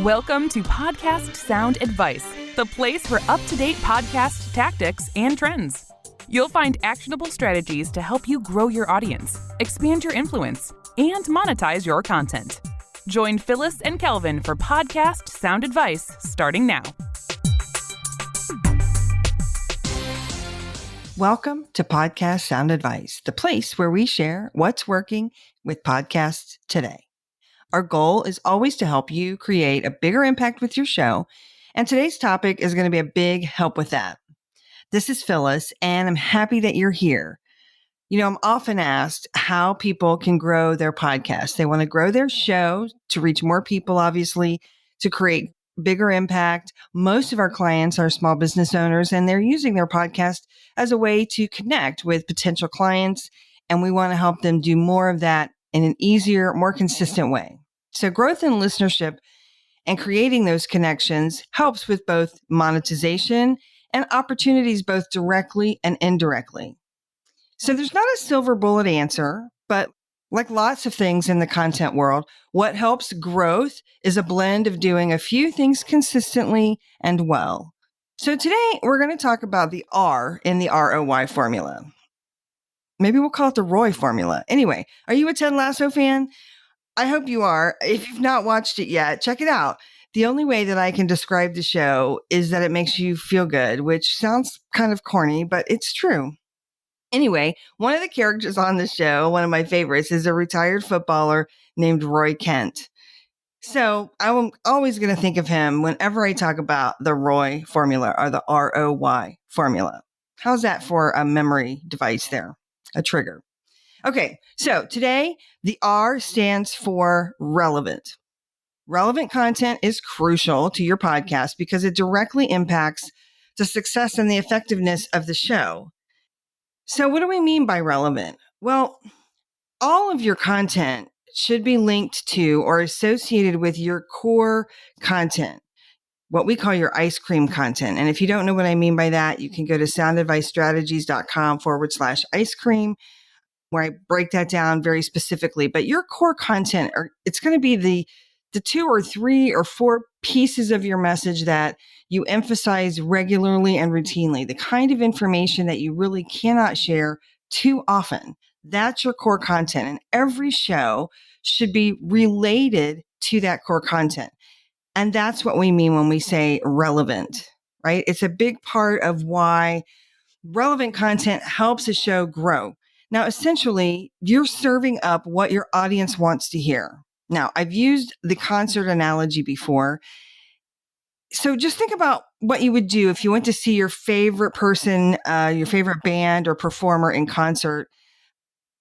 Welcome to Podcast Sound Advice, the place for up-to-date podcast tactics and trends. You'll find actionable strategies to help you grow your audience, expand your influence, and monetize your content. Join Phyllis and Kelvin for Podcast Sound Advice starting now. Welcome to Podcast Sound Advice, the place where we share what's working with podcasts today. Our goal is always to help you create a bigger impact with your show, and today's topic is going to be a big help with that. This is Phyllis, and I'm happy that you're here. You know, I'm often asked how people can grow their podcast. They want to grow their show to reach more people, obviously, to create bigger impact. Most of our clients are small business owners, and they're using their podcast as a way to connect with potential clients, and we want to help them do more of that in an easier, more consistent way. So growth in listenership and creating those connections helps with both monetization and opportunities both directly and indirectly. So there's not a silver bullet answer, but like lots of things in the content world, what helps growth is a blend of doing a few things consistently and well. So today we're going to talk about the R in the ROI formula. Maybe we'll call it the Roy formula. Anyway, are you a Ted Lasso fan? I hope you are. If you've not watched it yet, check it out. The only way that I can describe the show is that it makes you feel good, which sounds kind of corny, but it's true. Anyway, one of the characters on the show, one of my favorites, is a retired footballer named Roy Kent. So I'm always going to think of him whenever I talk about the Roy formula or the ROY formula. How's that for a memory device there? A trigger. Okay, so today the R stands for relevant. Relevant content is crucial to your podcast because it directly impacts the success and the effectiveness of the show. So what do we mean by relevant? Well, all of your content should be linked to or associated with your core content, what we call your ice cream content. And if you don't know what I mean by that, you can go to soundadvicestrategies.com/ice cream, where I break that down very specifically. But your core content, it's going to be the 2 or 3 or 4 pieces of your message that you emphasize regularly and routinely, the kind of information that you really cannot share too often. That's your core content. And every show should be related to that core content. And that's what we mean when we say relevant, right? It's a big part of why relevant content helps a show grow. Now, essentially, you're serving up what your audience wants to hear. Now, I've used the concert analogy before. So just think about what you would do if you went to see your favorite person, your favorite band or performer in concert,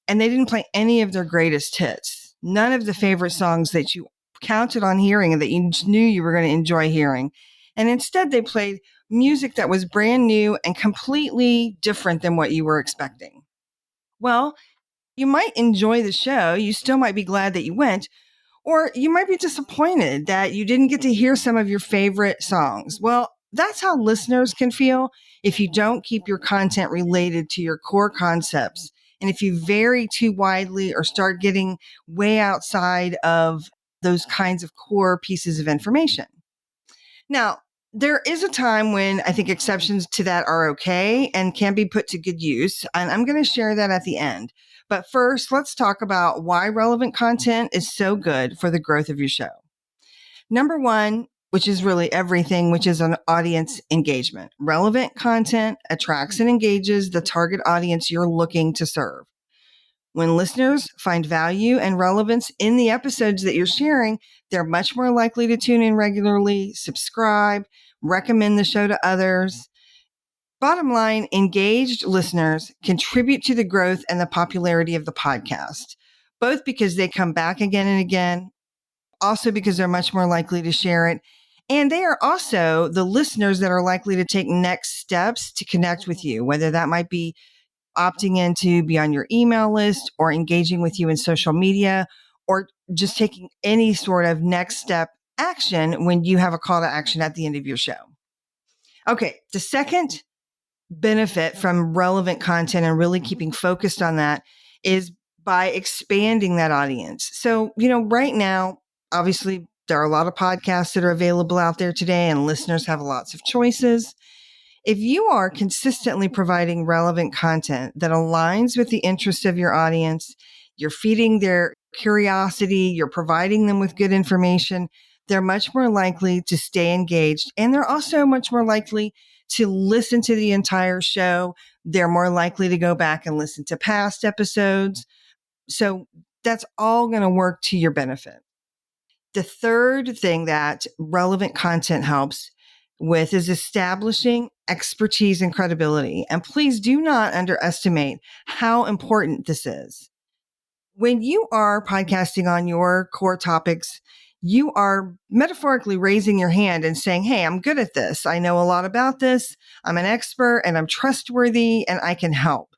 and they didn't play any of their greatest hits, none of the favorite songs that you counted on hearing and that you knew you were going to enjoy hearing. And instead, they played music that was brand new and completely different than what you were expecting. Well, you might enjoy the show. You still might be glad that you went, or you might be disappointed that you didn't get to hear some of your favorite songs. Well, that's how listeners can feel if you don't keep your content related to your core concepts. And if you vary too widely or start getting way outside of those kinds of core pieces of information. Now, there is a time when I think exceptions to that are okay and can be put to good use. And I'm going to share that at the end. But first, let's talk about why relevant content is so good for the growth of your show. Number one, which is really everything, which is an audience engagement. Relevant content attracts and engages the target audience you're looking to serve. When listeners find value and relevance in the episodes that you're sharing, they're much more likely to tune in regularly, subscribe, recommend the show to others. Bottom line, engaged listeners contribute to the growth and the popularity of the podcast, both because they come back again and again, also because they're much more likely to share it. And they are also the listeners that are likely to take next steps to connect with you, whether that might be opting in to be on your email list or engaging with you in social media or just taking any sort of next step action when you have a call to action at the end of your show. Okay, the second benefit from relevant content and really keeping focused on that is by expanding that audience. So, right now, obviously There are a lot of podcasts that are available out there today, and listeners have lots of choices. If you are consistently providing relevant content that aligns with the interests of your audience, you're feeding their curiosity, you're providing them with good information, they're much more likely to stay engaged. And they're also much more likely to listen to the entire show. They're more likely to go back and listen to past episodes. So that's all going to work to your benefit. The third thing that relevant content helps with is establishing expertise and credibility. And please do not underestimate how important this is. When you are podcasting on your core topics, you are metaphorically raising your hand and saying, hey, I'm good at this. I know a lot about this. I'm an expert and I'm trustworthy and I can help.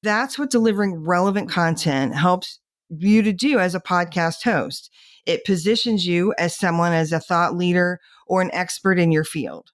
That's what delivering relevant content helps you to do as a podcast host. It positions you as someone as a thought leader or an expert in your field.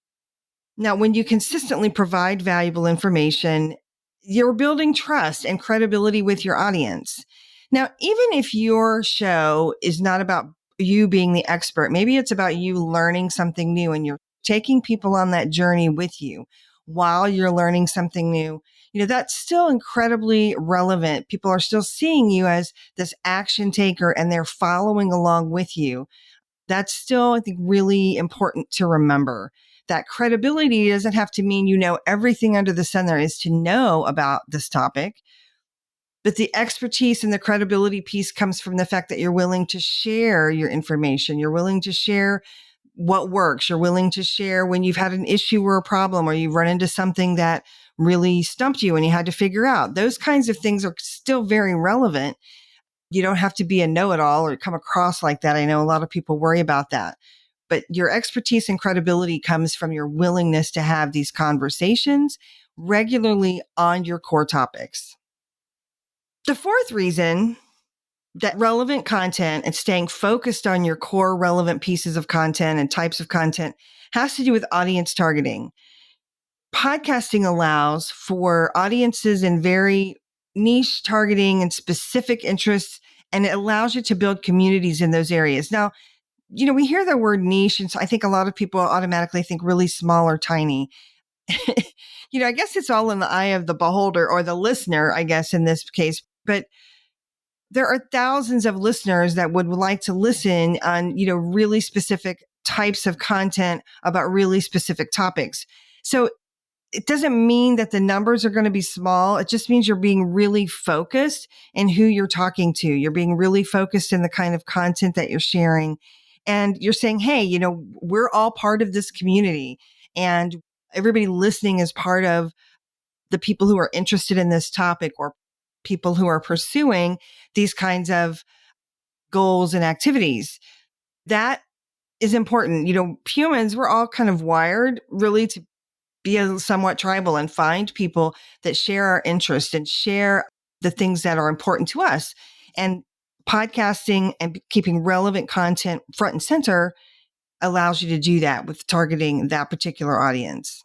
Now, when you consistently provide valuable information, you're building trust and credibility with your audience. Now, even if your show is not about you being the expert, maybe it's about you learning something new and you're taking people on that journey with you while you're learning something new. That's still incredibly relevant. People are still seeing you as this action taker and they're following along with you. That's still, I think, really important to remember. That credibility doesn't have to mean you know everything under the sun there is to know about this topic. But the expertise and the credibility piece comes from the fact that you're willing to share your information. You're willing to share what works. You're willing to share when you've had an issue or a problem or you've run into something that really stumped you and you had to figure out. Those kinds of things are still very relevant. You don't have to be a know-it-all or come across like that. I know a lot of people worry about that. But your expertise and credibility comes from your willingness to have these conversations regularly on your core topics. The fourth reason that relevant content and staying focused on your core relevant pieces of content and types of content has to do with audience targeting. Podcasting allows for audiences in very niche targeting and specific interests, and it allows you to build communities in those areas. Now, we hear the word niche, and so I think a lot of people automatically think really small or tiny. I guess it's all in the eye of the beholder or the listener, I guess, in this case. But there are thousands of listeners that would like to listen on, really specific types of content about really specific topics. So it doesn't mean that the numbers are going to be small. It just means you're being really focused in who you're talking to. You're being really focused in the kind of content that you're sharing. And you're saying, hey, we're all part of this community and everybody listening is part of the people who are interested in this topic or people who are pursuing these kinds of goals and activities. That is important. Humans, we're all kind of wired really to be somewhat tribal and find people that share our interests and share the things that are important to us. And podcasting and keeping relevant content front and center allows you to do that with targeting that particular audience.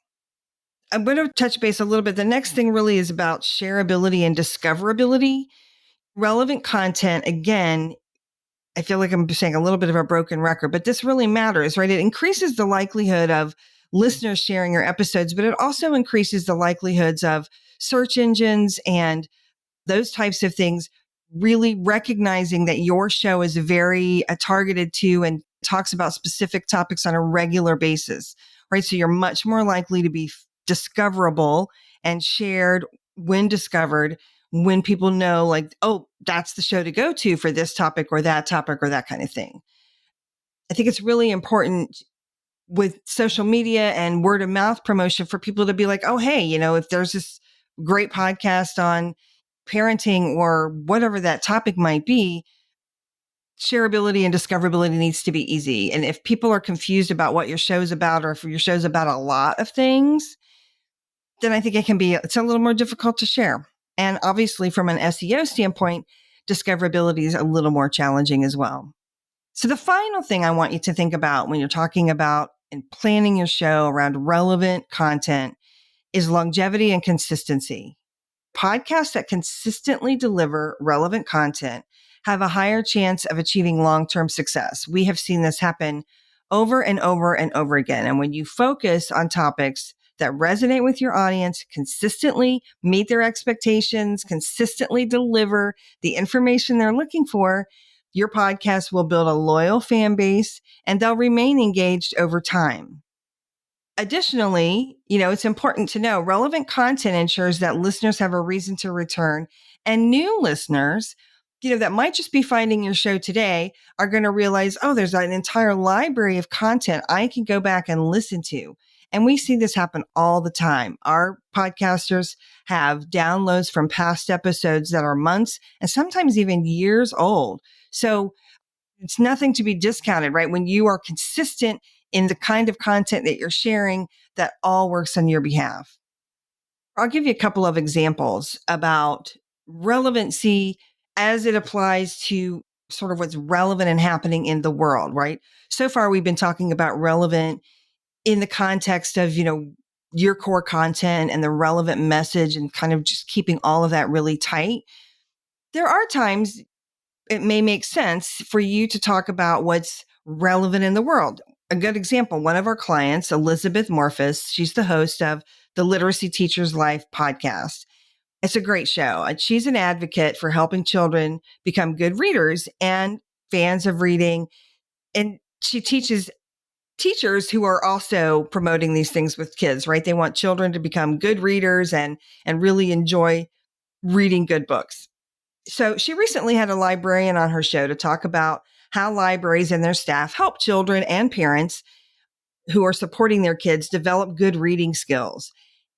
I'm going to touch base a little bit. The next thing really is about shareability and discoverability. Relevant content, again, I feel like I'm saying a little bit of a broken record, but this really matters, right? It increases the likelihood of listeners sharing your episodes, but it also increases the likelihoods of search engines and those types of things really recognizing that your show is very targeted to and talks about specific topics on a regular basis, right? So you're much more likely to be discoverable and shared when discovered, when people know like, oh, that's the show to go to for this topic or that kind of thing. I think it's really important with social media and word of mouth promotion for people to be like, oh, hey, if there's this great podcast on parenting or whatever that topic might be, shareability and discoverability needs to be easy. And if people are confused about what your show's about, or if your show's about a lot of things, then I think it's a little more difficult to share. And obviously from an SEO standpoint, discoverability is a little more challenging as well. So the final thing I want you to think about when you're talking about and planning your show around relevant content is longevity and consistency. Podcasts that consistently deliver relevant content have a higher chance of achieving long-term success. We have seen this happen over and over and over again. And when you focus on topics that resonate with your audience, consistently meet their expectations, consistently deliver the information they're looking for, your podcast will build a loyal fan base and they'll remain engaged over time. Additionally, it's important to know relevant content ensures that listeners have a reason to return, and new listeners, that might just be finding your show today are going to realize, oh, there's an entire library of content I can go back and listen to. And we see this happen all the time. Our podcasters have downloads from past episodes that are months and sometimes even years old. So it's nothing to be discounted, right? When you are consistent in the kind of content that you're sharing, that all works on your behalf. I'll give you a couple of examples about relevancy as it applies to sort of what's relevant and happening in the world, right? So far, we've been talking about relevant in the context of, your core content and the relevant message and kind of just keeping all of that really tight. There are times it may make sense for you to talk about what's relevant in the world. A good example, one of our clients, Elizabeth Morphus, she's the host of the Literacy Teacher's Life podcast. It's a great show. She's an advocate for helping children become good readers and fans of reading. And she teaches teachers who are also promoting these things with kids, right? They want children to become good readers and really enjoy reading good books. So she recently had a librarian on her show to talk about how libraries and their staff help children and parents who are supporting their kids develop good reading skills.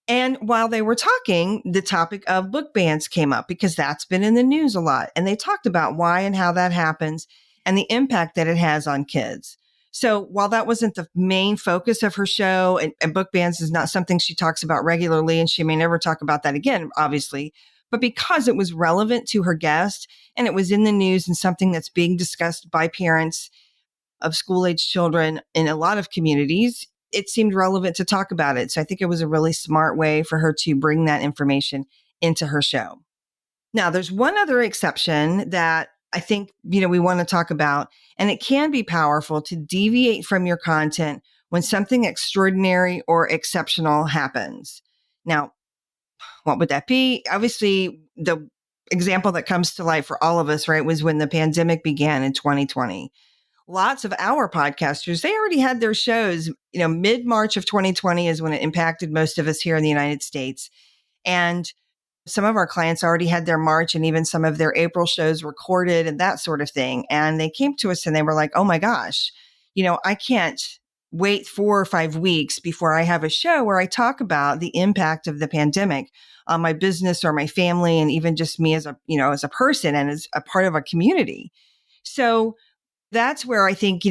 And while they were talking, the topic of book bans came up because that's been in the news a lot. And they talked about why and how that happens and the impact that it has on kids. So while that wasn't the main focus of her show, and book bans is not something she talks about regularly, and she may never talk about that again, obviously, but because it was relevant to her guest and it was in the news and something that's being discussed by parents of school-age children in a lot of communities, it seemed relevant to talk about it. So I think it was a really smart way for her to bring that information into her show. Now, there's one other exception that I think, we want to talk about, and it can be powerful to deviate from your content when something extraordinary or exceptional happens. Now, what would that be? Obviously, the example that comes to light for all of us, right, was when the pandemic began in 2020. Lots of our podcasters, they already had their shows, mid-March of 2020 is when it impacted most of us here in the United States. And some of our clients already had their March and even some of their April shows recorded and that sort of thing. And they came to us and they were like, oh my gosh, I can't wait 4 or 5 weeks before I have a show where I talk about the impact of the pandemic on my business or my family and even just me as a person and as a part of a community. So that's where I think,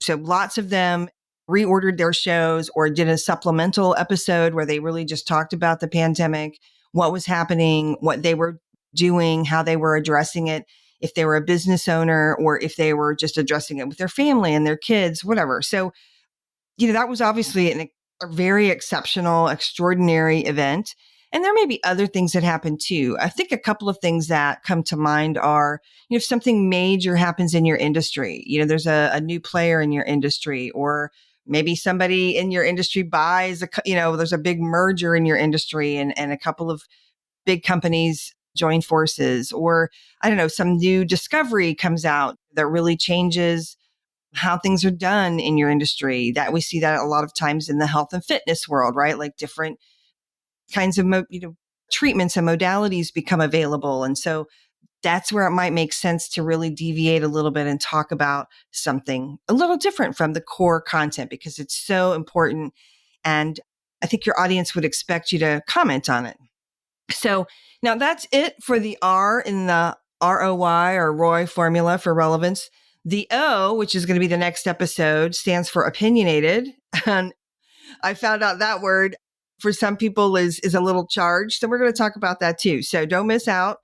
so lots of them reordered their shows or did a supplemental episode where they really just talked about the pandemic, what was happening, what they were doing, how they were addressing it, if they were a business owner or if they were just addressing it with their family and their kids, whatever. So, that was obviously a very exceptional, extraordinary event. And there may be other things that happen too. I think a couple of things that come to mind are, if something major happens in your industry, there's a new player in your industry, or maybe somebody in your industry buys, there's a big merger in your industry and a couple of big companies join forces, or I don't know, some new discovery comes out that really changes how things are done in your industry. That we see that a lot of times in the health and fitness world, right? Like different kinds of, treatments and modalities become available. And so that's where it might make sense to really deviate a little bit and talk about something a little different from the core content because it's so important. And I think your audience would expect you to comment on it. So now that's it for the R in the ROY or ROI formula for relevance. The O, which is going to be the next episode, stands for opinionated. And I found out that word for some people is a little charged. So we're going to talk about that too. So don't miss out.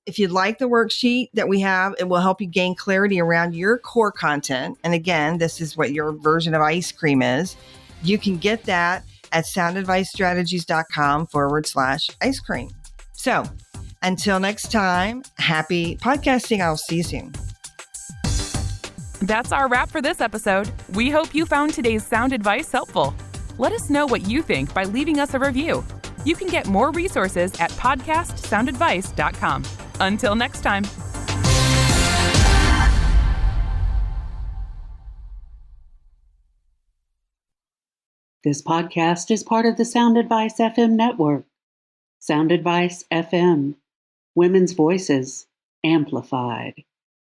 If you'd like the worksheet that we have, it will help you gain clarity around your core content. And again, this is what your version of ice cream is. You can get that at soundadvicestrategies.com/ice cream. So Until next time, happy podcasting. I'll see you soon. That's our wrap for this episode. We hope you found today's sound advice helpful. Let us know what you think by leaving us a review. You can get more resources at podcastsoundadvice.com. Until next time. This podcast is part of the Sound Advice FM network. Sound Advice FM. Women's voices amplified.